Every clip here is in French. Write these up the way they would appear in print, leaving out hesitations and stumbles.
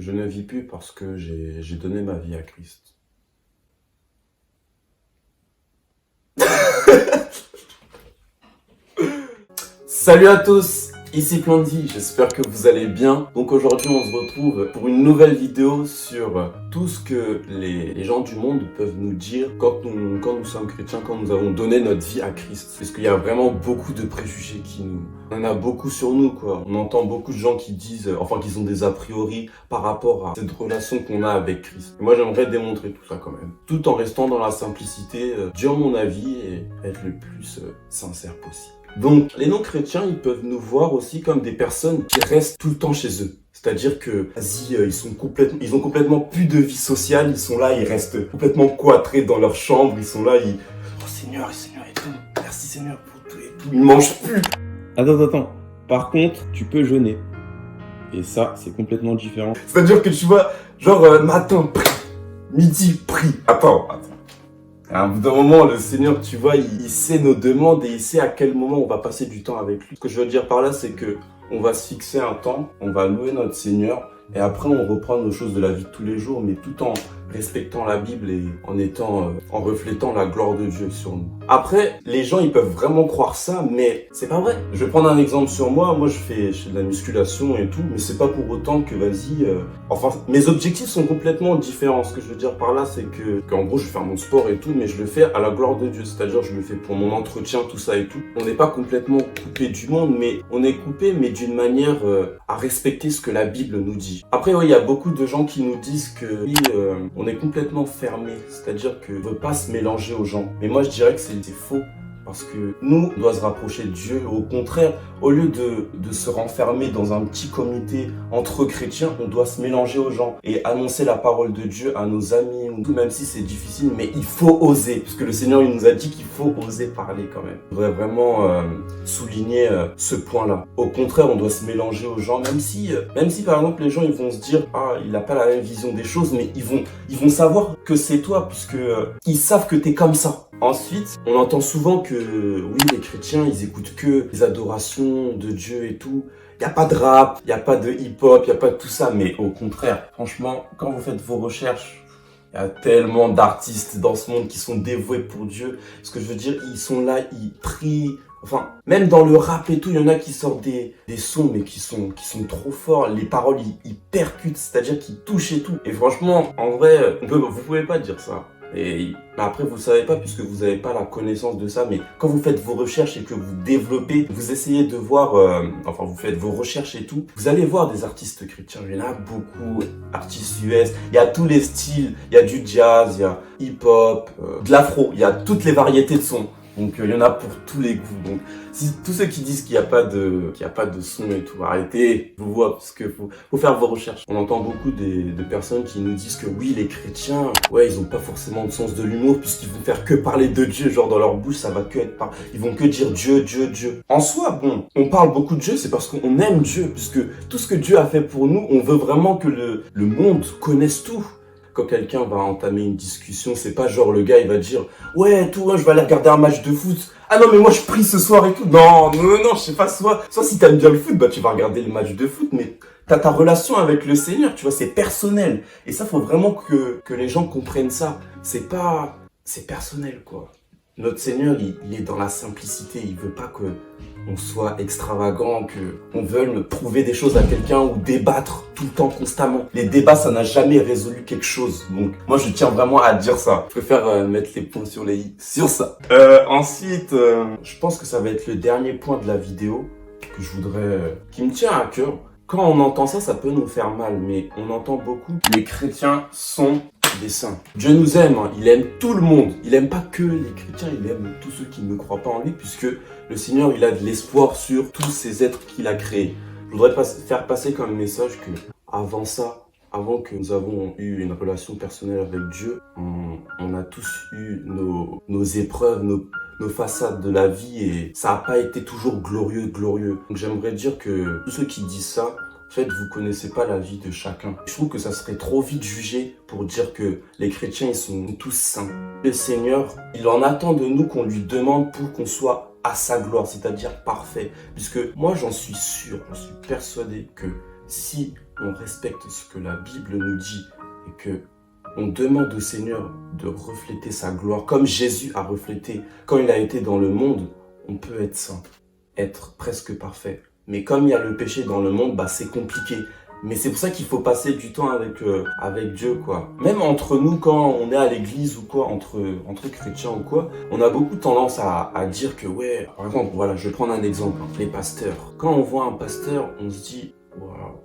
Je ne vis plus parce que j'ai donné ma vie à Christ. Salut à tous, ici Plandy, j'espère que vous allez bien. Donc aujourd'hui on se retrouve pour une nouvelle vidéo sur tout ce que les gens du monde peuvent nous dire quand nous sommes chrétiens, quand nous avons donné notre vie à Christ. Parce qu'il y a vraiment beaucoup de préjugés on en a beaucoup sur nous, quoi. On entend beaucoup de gens qui disent, qu'ils ont des a priori par rapport à cette relation qu'on a avec Christ. Et moi j'aimerais démontrer tout ça quand même. Tout en restant dans la simplicité, dire mon avis et être le plus sincère possible. Donc, les non-chrétiens, ils peuvent nous voir aussi comme des personnes qui restent tout le temps chez eux. C'est-à-dire que, ils ont complètement plus de vie sociale, ils sont là, ils restent complètement cloîtrés dans leur chambre, ils sont là, oh Seigneur et tout, merci Seigneur pour tout et tout, ils mangent plus. Attends. Par contre, tu peux jeûner. Et ça, c'est complètement différent. C'est-à-dire que tu vois, matin, prie, midi, prie. Attends. À un bout d'un moment, le Seigneur, tu vois, il sait nos demandes et il sait à quel moment on va passer du temps avec lui. Ce que je veux dire par là, c'est que on va se fixer un temps, on va louer notre Seigneur et après on reprend nos choses de la vie de tous les jours, mais tout en respectant la Bible et en reflétant la gloire de Dieu sur nous. Après, les gens, ils peuvent vraiment croire ça, mais c'est pas vrai. Je vais prendre un exemple sur moi. Moi, je fais de la musculation et tout, mais c'est pas pour autant que, mes objectifs sont complètement différents. Ce que je veux dire par là, c'est qu'en gros, je vais faire mon sport et tout, mais je le fais à la gloire de Dieu. C'est-à-dire, je le fais pour mon entretien, tout ça et tout. On n'est pas complètement coupé du monde, mais on est coupé, mais d'une manière à respecter ce que la Bible nous dit. Après, il y a beaucoup de gens qui nous disent que on est complètement fermé, c'est-à-dire qu'on ne veut pas se mélanger aux gens. Mais moi, je dirais que c'est faux. Parce que nous, on doit se rapprocher de Dieu. Au contraire, au lieu de se renfermer dans un petit comité entre chrétiens, on doit se mélanger aux gens et annoncer la parole de Dieu à nos amis, même si c'est difficile, mais il faut oser. Parce que le Seigneur, il nous a dit qu'il faut oser parler quand même. Je voudrais vraiment souligner ce point-là. Au contraire, on doit se mélanger aux gens, même si par exemple, les gens, ils vont se dire, ah, il n'a pas la même vision des choses, mais ils vont savoir que c'est toi, puisque ils savent que t'es comme ça. Ensuite, on entend souvent que, oui, les chrétiens, ils écoutent que les adorations de Dieu et tout. Il n'y a pas de rap, il n'y a pas de hip-hop, il n'y a pas de tout ça. Mais au contraire, franchement, quand vous faites vos recherches, il y a tellement d'artistes dans ce monde qui sont dévoués pour Dieu. Ce que je veux dire, ils sont là, ils prient. Enfin, même dans le rap et tout, il y en a qui sortent des sons, mais qui sont trop forts. Les paroles, ils percutent, c'est-à-dire qu'ils touchent et tout. Et franchement, en vrai, vous pouvez pas dire ça. Et après, vous ne savez pas puisque vous n'avez pas la connaissance de ça, mais quand vous faites vos recherches et que vous développez, vous essayez de voir, vous faites vos recherches et tout, vous allez voir des artistes chrétiens. Il y en a beaucoup, artistes US, il y a tous les styles, il y a du jazz, il y a hip-hop, de l'afro, il y a toutes les variétés de sons. Donc il y en a pour tous les goûts. Donc si tous ceux qui disent qu'il n'y a pas de son et tout, arrêtez, vous voyez, parce que faut faire vos recherches. On entend beaucoup de personnes qui nous disent que oui, les chrétiens, ouais, ils ont pas forcément de sens de l'humour puisqu'ils vont faire que parler de Dieu, genre dans leur bouche, ça va que être ils vont que dire Dieu, Dieu, Dieu. En soi, bon, on parle beaucoup de Dieu, c'est parce qu'on aime Dieu, puisque tout ce que Dieu a fait pour nous, on veut vraiment que le monde connaisse tout. Quand quelqu'un va entamer une discussion, c'est pas genre le gars il va dire ouais tout, je vais aller regarder un match de foot. Ah non mais moi je prie ce soir et tout. Non, je sais pas, soit si t'aimes bien le foot, bah tu vas regarder le match de foot, mais t'as ta relation avec le Seigneur, tu vois, c'est personnel. Et ça, faut vraiment que les gens comprennent ça. C'est personnel quoi. Notre Seigneur, il est dans la simplicité, il veut pas que on soit extravagant, qu'on veuille prouver des choses à quelqu'un ou débattre tout le temps, constamment. Les débats, ça n'a jamais résolu quelque chose. Donc, moi, je tiens vraiment à dire ça. Je préfère mettre les points sur les i sur ça. Ensuite, je pense que ça va être le dernier point de la vidéo que je voudrais, qui me tient à cœur. Quand on entend ça, ça peut nous faire mal, mais on entend beaucoup. Les chrétiens sont des saints. Dieu nous aime, hein. Il aime tout le monde. Il aime pas que les chrétiens, il aime tous ceux qui ne croient pas en lui, puisque le Seigneur, il a de l'espoir sur tous ces êtres qu'il a créés. Je voudrais faire passer comme message que avant que nous avons eu une relation personnelle avec Dieu, on a tous eu nos épreuves, nos façades de la vie et ça n'a pas été toujours glorieux. Donc j'aimerais dire que tous ceux qui disent ça, en fait, vous connaissez pas la vie de chacun. Je trouve que ça serait trop vite jugé pour dire que les chrétiens, ils sont tous saints. Le Seigneur, il en attend de nous qu'on lui demande pour qu'on soit à sa gloire, c'est-à-dire parfait. Puisque moi, j'en suis sûr, j'en suis persuadé que si on respecte ce que la Bible nous dit et que on demande au Seigneur de refléter sa gloire comme Jésus a reflété quand il a été dans le monde, on peut être saint, être presque parfait. Mais comme il y a le péché dans le monde, c'est compliqué. Mais c'est pour ça qu'il faut passer du temps avec Dieu, quoi. Même entre nous, quand on est à l'église ou quoi, entre chrétiens ou quoi, on a beaucoup tendance à dire que, ouais, par exemple, voilà, je vais prendre un exemple, les pasteurs. Quand on voit un pasteur, on se dit, waouh,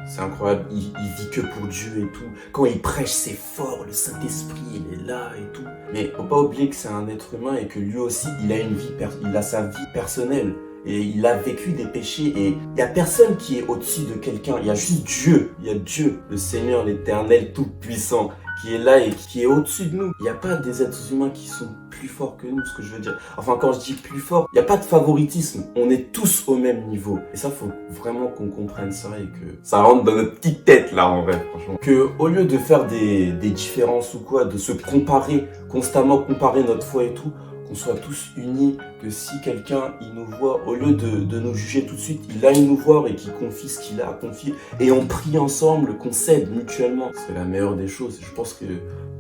c'est incroyable, il vit que pour Dieu et tout. Quand il prêche, c'est fort, le Saint-Esprit, il est là et tout. Mais faut pas oublier que c'est un être humain et que lui aussi, il a sa vie personnelle. Et il a vécu des péchés et il n'y a personne qui est au-dessus de quelqu'un. Il y a juste Dieu. Il y a Dieu, le Seigneur, l'Éternel, Tout-Puissant, qui est là et qui est au-dessus de nous. Il n'y a pas des êtres humains qui sont plus forts que nous, ce que je veux dire. Enfin, quand je dis plus fort, il n'y a pas de favoritisme. On est tous au même niveau. Et ça, faut vraiment qu'on comprenne ça et que ça rentre dans notre petite tête, là, en vrai, franchement. Que, au lieu de faire des différences ou quoi, de se comparer, constamment comparer notre foi et tout, qu'on soit tous unis, que si quelqu'un il nous voit, au lieu de nous juger tout de suite, il aille nous voir et qu'il confie ce qu'il a à confier. Et on prie ensemble, qu'on s'aide mutuellement. C'est la meilleure des choses. Je pense que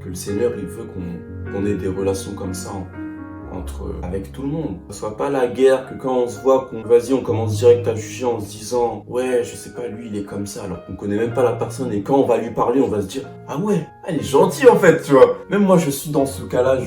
le Seigneur, il veut qu'on ait des relations comme ça avec tout le monde. Que ce soit pas la guerre, que quand on se voit, on commence direct à juger en se disant « Ouais, je sais pas, lui, il est comme ça », alors qu'on connaît même pas la personne. Et quand on va lui parler, on va se dire « Ah ouais, elle est gentille en fait, tu vois ». Même moi, je suis dans ce cas-là,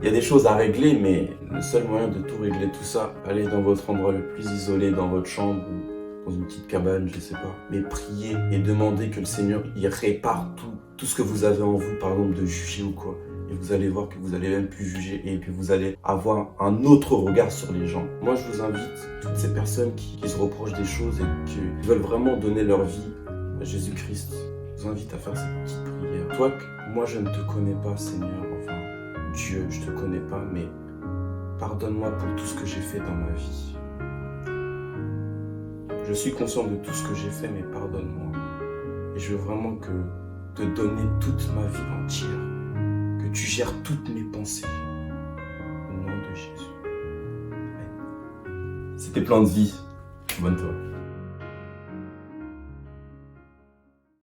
il y a des choses à régler, mais le seul moyen de tout régler, tout ça, aller dans votre endroit le plus isolé, dans votre chambre ou dans une petite cabane, je sais pas. Mais priez et demandez que le Seigneur, il répare tout ce que vous avez en vous, par exemple, de juger ou quoi. Et vous allez voir que vous allez même plus juger et puis vous allez avoir un autre regard sur les gens. Moi, je vous invite, toutes ces personnes qui se reprochent des choses et qui veulent vraiment donner leur vie à Jésus-Christ, je vous invite à faire cette petite prière. Toi, moi, je ne te connais pas, Seigneur, enfin, Dieu, je te connais pas, mais pardonne-moi pour tout ce que j'ai fait dans ma vie. Je suis conscient de tout ce que j'ai fait, mais pardonne-moi. Et je veux vraiment te donner toute ma vie entière, que tu gères toutes mes pensées. Au nom de Jésus. Amen. C'était Plan de Vie. Bonne toi.